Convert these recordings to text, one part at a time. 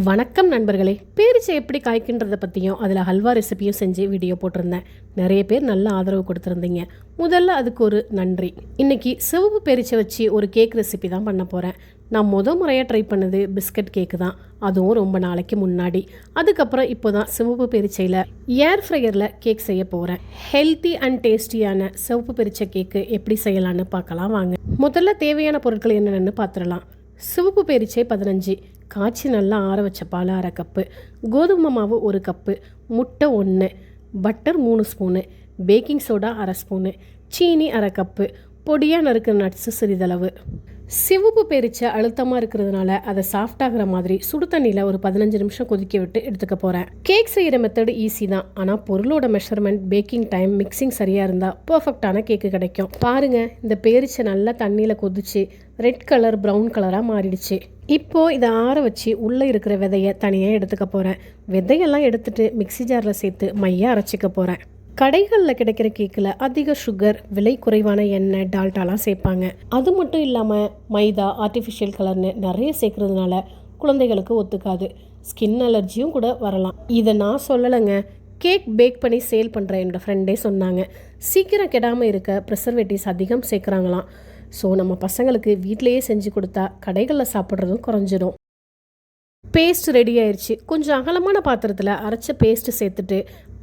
வணக்கம் நண்பர்களே, பேரிச்சை எப்படி காய்க்கின்றதை பற்றியும் அதில் ஹல்வா ரெசிபியும் செஞ்சு வீடியோ போட்டிருந்தேன். நிறைய பேர் நல்ல ஆதரவு கொடுத்துருந்தீங்க. முதல்ல அதுக்கு ஒரு நன்றி. இன்னைக்கு சிவப்பு பேரிச்சை வச்சு ஒரு கேக் ரெசிபி தான் பண்ண போகிறேன். நான் முறையாக ட்ரை பண்ணது பிஸ்கட் கேக்கு தான். அதுவும் ரொம்ப நாளைக்கு முன்னாடி. அதுக்கப்புறம் இப்போ தான் சிவப்பு பேரிச்சையில் ஏர் ஃப்ரையரில் கேக் செய்ய போகிறேன். ஹெல்த்தி அண்ட் டேஸ்டியான சிவப்பு பேரிச்சை கேக்கு எப்படி செய்யலான்னு பார்க்கலாம் வாங்க. முதல்ல தேவையான பொருட்கள் என்னென்னு பார்த்துடலாம். சிவப்பு பேரிச்சை 15, காய்ச்சி நல்லா ஆற வச்ச பால் 1/2 கப்பு, கோதுமை மாவு 1 கப்பு, முட்டை 1, butter 3 spoon, baking soda 1/2 spoon, சீனி 1/2 கப்பு, பொடியாக நறுக்கிற நட்ஸு சிறிதளவு. சிவப்பு பேரிச்சை அழுத்தமாக இருக்கிறதுனால அதை சாஃப்டாகிற மாதிரி சுடு தண்ணியில் ஒரு 15 நிமிஷம் கொதிக்க விட்டு எடுத்துக்க போகிறேன். கேக் செய்கிற மெத்தடு ஈஸி தான், ஆனால் பொருளோட மெஷர்மெண்ட், பேக்கிங் டைம், மிக்சிங் சரியாக இருந்தால் பர்ஃபெக்டான கேக்கு கிடைக்கும். பாருங்கள், இந்த பேரிச்சை நல்லா தண்ணியில் கொதிச்சு ரெட் கலர் ப்ரௌன் கலராக மாறிடுச்சு. இப்போது இதை ஆற வச்சு உள்ளே இருக்கிற விதையை தனியாக எடுத்துக்க போகிறேன். விதையெல்லாம் எடுத்துகிட்டு மிக்சி ஜாரில் சேர்த்து மையாக அரைச்சிக்க போகிறேன். கடைகளில் கிடைக்கிற கேக்கில் அதிக சுகர், விலை குறைவான எண்ணெய், டால்டாலாம் சேர்ப்பாங்க. அது மட்டும் இல்லாமல் மைதா, ஆர்டிஃபிஷியல் கலர்னு நிறைய சேர்க்கறதுனால குழந்தைகளுக்கு ஒத்துக்காது. ஸ்கின் அலர்ஜியும் கூட வரலாம். இதை நான் சொல்லலைங்க, கேக் பேக் பண்ணி சேல் பண்ணுற என்னோடய ஃப்ரெண்டே சொன்னாங்க. சீக்கிரம் கெடாமல் இருக்க ப்ரிசர்வேட்டிவ்ஸ் அதிகம் சேர்க்குறாங்களாம். ஸோ நம்ம பசங்களுக்கு வீட்டிலையே செஞ்சு கொடுத்தா கடைகளில் சாப்பிட்றதும் குறைஞ்சிடும். பேஸ்ட் ரெடி ஆயிடுச்சு. கொஞ்சம் அகலமான பாத்திரத்தில் அரைச்ச பேஸ்ட்டு சேர்த்துட்டு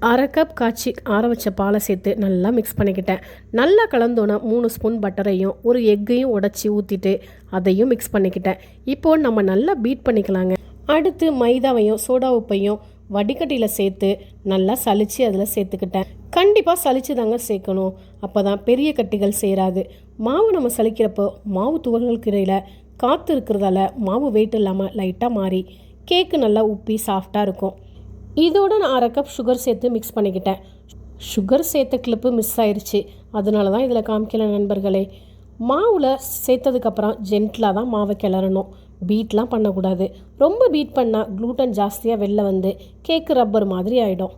1/2 கப் காய்ச்சி ஆற வச்ச பாலை சேர்த்து நல்லா மிக்ஸ் பண்ணிக்கிட்டேன். நல்லா கலந்தோன்னா 3 ஸ்பூன் பட்டரையும் ஒரு எக்கையும் உடச்சி ஊற்றிட்டு அதையும் மிக்ஸ் பண்ணிக்கிட்டேன். இப்போது நம்ம நல்லா பீட் பண்ணிக்கலாங்க. அடுத்து மைதாவையும் சோடா உப்பையும் வடிகட்டியில் சேர்த்து நல்லா சலிச்சு அதில் சேர்த்துக்கிட்டேன். கண்டிப்பாக சலிச்சு தாங்க சேர்க்கணும், அப்போ தான் பெரிய கட்டிகள் சேராது. மாவு நம்ம சலிக்கிறப்போ மாவு துகள்களுக்கு இடையில் காற்று இருக்கிறதால மாவு வெயிட் இல்லாமல் லைட்டாக மாறி கேக்கு நல்லா உப்பி சாஃப்டாக இருக்கும். இதோட நான் 1/2 கப் சுகர் சேர்த்து மிக்ஸ் பண்ணிக்கிட்டேன். சுகர் சேர்த்த கிளிப்பு மிஸ் ஆயிடுச்சு, அதனால தான் இதில் காமிக்கல நண்பர்களே. மாவில் சேர்த்ததுக்கப்புறம் ஜென்டிலாக தான் மாவை கிளறணும், பீட்லாம் பண்ணக்கூடாது. ரொம்ப பீட் பண்ணால் க்ளூட்டன் ஜாஸ்தியாக வெளில வந்து கேக்கு ரப்பர் மாதிரி ஆகிடும்.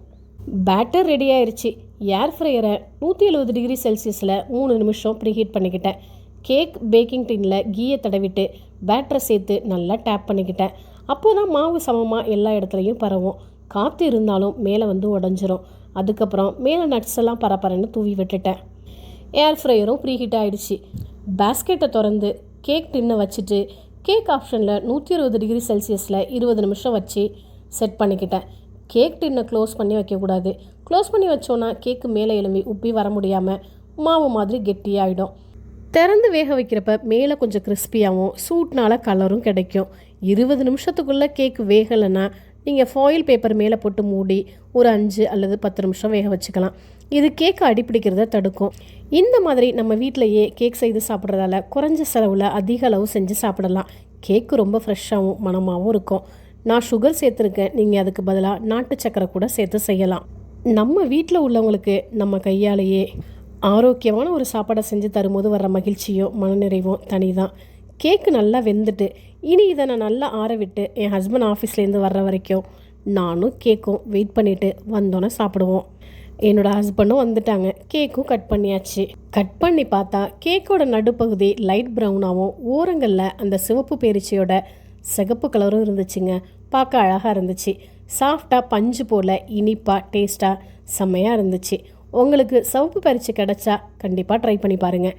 பேட்டர் ரெடி ஆயிடுச்சு. ஏர் ஃப்ரையரை 170 டிகிரி செல்சியஸில் 3 நிமிஷம் ப்ரீஹீட் பண்ணிக்கிட்டேன். கேக் பேக்கிங் டின்னில் கீயை தடவிட்டு பேட்டரை சேர்த்து நல்லா டேப் பண்ணிக்கிட்டேன். அப்போ தான் மாவு சமமாக எல்லா இடத்துலையும் பரவும். காற்று இருந்தாலும் மேலே வந்து உடஞ்சிரும். அதுக்கப்புறம் மேலே நட்ஸ் எல்லாம் பரப்பரன்னு தூவி விட்டுட்டேன். ஏர் ஃப்ரையரும் ப்ரீஹீட் ஆகிடுச்சு. பேஸ்கெட்டை திறந்து கேக் டின்னை வச்சுட்டு கேக் ஆப்ஷனில் 120 டிகிரி செல்சியஸில் 20 நிமிஷம் வச்சு செட் பண்ணிக்கிட்டேன். கேக் டின்னை க்ளோஸ் பண்ணி வைக்கக்கூடாது. க்ளோஸ் பண்ணி வச்சோன்னா கேக்கு மேலே எழும்பி உப்பி வர முடியாமல் மாவு மாதிரி கெட்டியாகிடும். திறந்து வேக வைக்கிறப்ப மேலே கொஞ்சம் கிறிஸ்பியாகவும் சூட்னால கலரும் கிடைக்கும். 20 நிமிஷத்துக்குள்ளே கேக் வேகலைன்னா நீங்கள் ஃபாயில் பேப்பர் மேலே போட்டு மூடி ஒரு 5 அல்லது 10 நிமிஷம் வேக வச்சுக்கலாம். இது கேக்கு அடிப்பிடிக்கிறத தடுக்கும். இந்த மாதிரி நம்ம வீட்டிலையே கேக் செய்து சாப்பிட்றதால குறைஞ்ச செலவில் அதிக அளவு செஞ்சு சாப்பிடலாம். கேக்கு ரொம்ப ஃப்ரெஷ்ஷாகவும் மணமாகவும் இருக்கும். நான் சுகர் சேர்த்துருக்கேன், நீங்கள் அதுக்கு பதிலாக நாட்டு சக்கரை கூட சேர்த்து செய்யலாம். நம்ம வீட்டில் உள்ளவங்களுக்கு நம்ம கையாலேயே ஆரோக்கியமான ஒரு சாப்பாடை செஞ்சு தரும்போது வர்ற மகிழ்ச்சியும் மனநிறைவும் தனி தான். கேக்கு நல்லா வெந்துட்டு இனி இதை நான் நல்லா ஆற விட்டு என் ஹஸ்பண்ட் ஆஃபீஸ்லேருந்து வர்ற வரைக்கும் நானும் கேக்கும் வெயிட் பண்ணிவிட்டு வந்தோன்னே சாப்பிடுவோம். என்னோடய ஹஸ்பண்டும் வந்துட்டாங்க. கேக்கும் கட் பண்ணியாச்சு. கட் பண்ணி பார்த்தா கேக்கோட நடுப்பகுதி லைட் ப்ரௌனாகவும் ஓரங்களில் அந்த சிவப்பு பேரிச்சையோட சிகப்பு கலரும் இருந்துச்சுங்க. பார்க்க அழகாக இருந்துச்சு. சாஃப்டாக பஞ்சு போல் இனிப்பாக டேஸ்ட்டாக செம்மையாக இருந்துச்சு. உங்களுக்கு சிவப்பு பேரிச்சை கிடச்சா கண்டிப்பாக ட்ரை பண்ணி பாருங்கள்.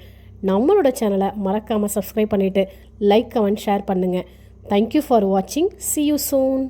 நம்மளோட சேனலை மறக்காமல் சப்ஸ்கிரைப் பண்ணிவிட்டு லைக், கமெண்ட், ஷேர் பண்ணுங்கள். தேங்க்யூ ஃபார் வாட்சிங். See you soon.